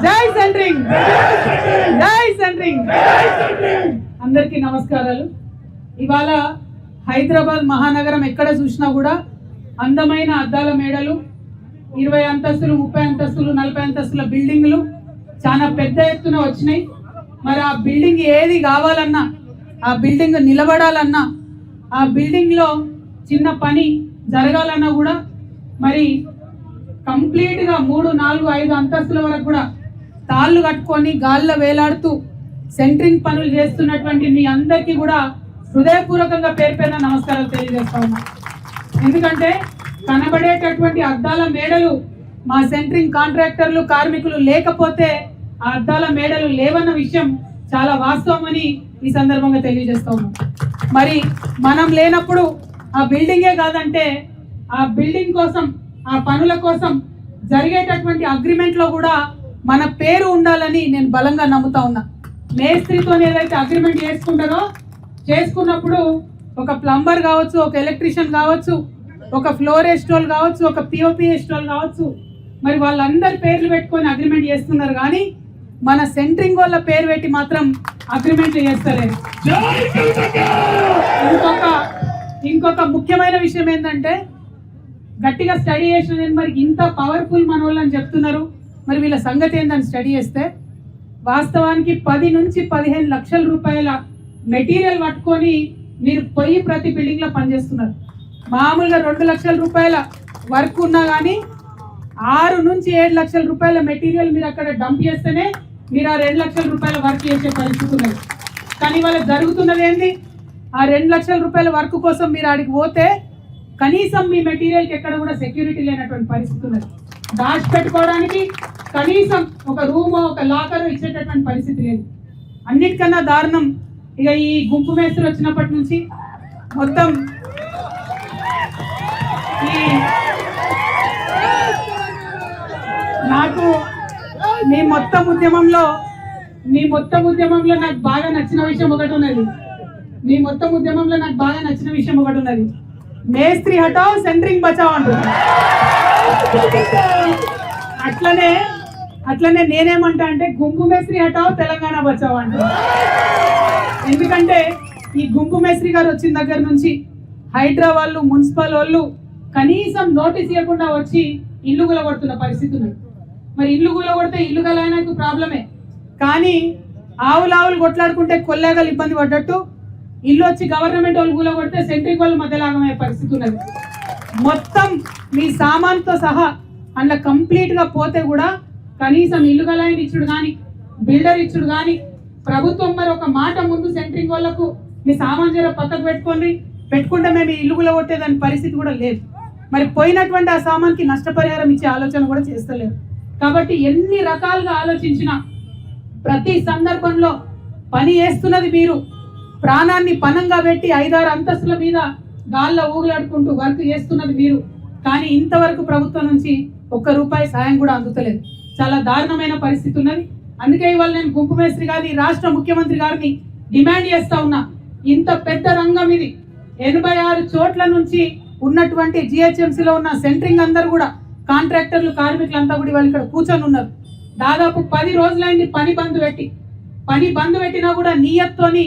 జై సెంట్రింగ్, జై సెంట్రింగ్. అందరికీ నమస్కారాలు. ఇవాళ హైదరాబాద్ మహానగరం ఎక్కడ చూసినా కూడా అందమైన అద్దాల మేడలు, 20 అంతస్తులు, 30 అంతస్తులు, 40 అంతస్తుల బిల్డింగ్లు చాలా పెద్ద ఎత్తున వచ్చినాయి. మరి ఆ బిల్డింగ్ ఏది కావాలన్నా, ఆ బిల్డింగ్ నిలబడాలన్నా, ఆ బిల్డింగ్లో చిన్న పని జరగాలన్నా కూడా మరి కంప్లీట్గా 3, 4, 5 అంతస్తుల వరకు కూడా తాళ్ళు కట్టుకొని గాల్లో వేలాడుతూ సెంట్రింగ్ పనులు చేస్తున్నటువంటి మీ అందరికీ కూడా హృదయపూర్వకంగా పేరు పేరున నమస్కారాలు తెలియజేస్తా ఉన్నా. ఎందుకంటే కనబడేటటువంటి అద్దాల మేడలు మా సెంట్రింగ్ కాంట్రాక్టర్లు, కార్మికులు లేకపోతే ఆ అద్దాల మేడలు లేవన్న విషయం చాలా వాస్తవమని ఈ సందర్భంగా తెలియజేస్తా ఉన్నాం. మరి మనం లేనప్పుడు ఆ బిల్డింగే కాదంటే ఆ బిల్డింగ్ కోసం, ఆ పనుల కోసం జరిగేటటువంటి అగ్రిమెంట్లో కూడా మన పేరు ఉండాలని నేను బలంగా నమ్ముతా ఉన్నా. మేస్త్రితో ఏదైతే అగ్రిమెంట్ చేసుకున్నప్పుడు ఒక ప్లంబర్ కావచ్చు, ఒక ఎలక్ట్రీషియన్ కావచ్చు, ఒక ఫ్లోర్ ఎస్టోల్ కావచ్చు, ఒక పిఓపి ఎస్టోల్ కావచ్చు, మరి వాళ్ళందరి పేర్లు పెట్టుకొని అగ్రిమెంట్ చేస్తున్నారు. కానీ మన సెంట్రింగ్ వాళ్ళ పేరు పెట్టి మాత్రం అగ్రిమెంట్లు చేస్తారు. ఇంకొక ముఖ్యమైన విషయం ఏంటంటే గట్టిగా స్టడీ చేసిన నేను మరి ఇంత పవర్ఫుల్ మన వాళ్ళని చెప్తున్నారు, మరి వీళ్ళ సంగతి ఏందని స్టడీ చేస్తే వాస్తవానికి 10 నుంచి 15 లక్షల రూపాయల మెటీరియల్ పట్టుకొని మీరు పోయి ప్రతి బిల్డింగ్లో పనిచేస్తున్నారు. మామూలుగా 2 లక్షల రూపాయల వర్క్ ఉన్నా కానీ 6 నుంచి 7 లక్షల రూపాయల మెటీరియల్ మీరు అక్కడ డంప్ చేస్తేనే మీరు ఆ 2 లక్షల రూపాయల వర్క్ చేసే పరిస్థితి ఉన్నది. కానీ వాళ్ళకి జరుగుతున్నది ఏంటి? ఆ 2 లక్షల రూపాయల వర్క్ కోసం మీరు ఆడికి పోతే కనీసం మీ మెటీరియల్కి ఎక్కడ కూడా సెక్యూరిటీ లేనటువంటి పరిస్థితి ఉన్నది. దాచిపెట్టుకోవడానికి కనీసం ఒక రూమో, ఒక లాకర్ ఇచ్చేటటువంటి పరిస్థితి లేదు. అన్నిటికన్నా దారుణం ఇక ఈ గుంపు మేస్త్రి వచ్చినప్పటి నుంచి మొత్తం నాకు మీ మొత్తం ఉద్యమంలో నాకు బాగా నచ్చిన విషయం ఒకటి ఉన్నది. మేస్త్రి హటావ్, సెంట్రింగ్ బచావ్ అంటున్నారు. అట్లనే నేనేమంటా అంటే గుంపు మేస్త్రి హటావ్, తెలంగాణ బచావ్ అంటున్నారు. ఎందుకంటే ఈ గుంపు మేస్త్రి గారు వచ్చిన దగ్గర నుంచి హైడ్రా వాళ్ళు, మున్సిపల్ వాళ్ళు కనీసం నోటీస్ ఇవ్వకుండా వచ్చి ఇల్లు కూలగొడుతున్న పరిస్థితి ఉంది. మరి ఇల్లు కూలగొడితే ఇల్లు గలైనకు ప్రాబ్లమే, కానీ ఆవులు కొట్లాడుకుంటే కొల్లేగలు ఇబ్బంది పడ్డట్టు ఇల్లు వచ్చి గవర్నమెంట్ వాళ్ళు కూలగొడితే సెంట్రింగ్ వాళ్ళు మధ్యలాగమయ్యే పరిస్థితి ఉన్నది. మొత్తం మీ సామాన్తో సహా అందులో కంప్లీట్గా పోతే కూడా కనీసం ఇల్లు గలైన ఇచ్చుడు కానీ, బిల్డర్ ఇచ్చుడు కానీ, ప్రభుత్వం మరి ఒక మాట ముందు సెంట్రింగ్ వాళ్ళకు మీ సామాన్ జర పక్కకు పెట్టుకుంటే మేము ఇల్లు కూలగొట్టేదాని పరిస్థితి కూడా లేదు. మరి పోయినటువంటి ఆ సామాన్కి నష్టపరిహారం ఇచ్చే ఆలోచన కూడా చేస్తలేరు. కాబట్టి ఎన్ని రకాలుగా ఆలోచించినా ప్రతి సందర్భంలో పని చేస్తున్నది మీరు, ప్రాణాన్ని పణంగా పెట్టి 5-6 అంతస్తుల మీద గాల్లో ఊగులాడుకుంటూ వర్క్ చేస్తున్నది మీరు. కానీ ఇంతవరకు ప్రభుత్వం నుంచి ₹1 సాయం కూడా అందుతలేదు. చాలా దారుణమైన పరిస్థితి ఉన్నది. అందుకే ఇవాళ నేను గుంపు మేస్త్రి గారిని, రాష్ట్ర ముఖ్యమంత్రి గారిని డిమాండ్ చేస్తా ఉన్నా. ఇంత పెద్ద రంగం ఇది, 86 చోట్ల నుంచి ఉన్నటువంటి జిహెచ్ఎంసీలో ఉన్న సెంట్రింగ్ అందరూ కూడా కాంట్రాక్టర్లు, కార్మికులంతా కూడా వాళ్ళు ఇక్కడ కూర్చొని ఉన్నారు. దాదాపు 10 రోజులైంది పని బంద్ పెట్టినా కూడా నియత్తోని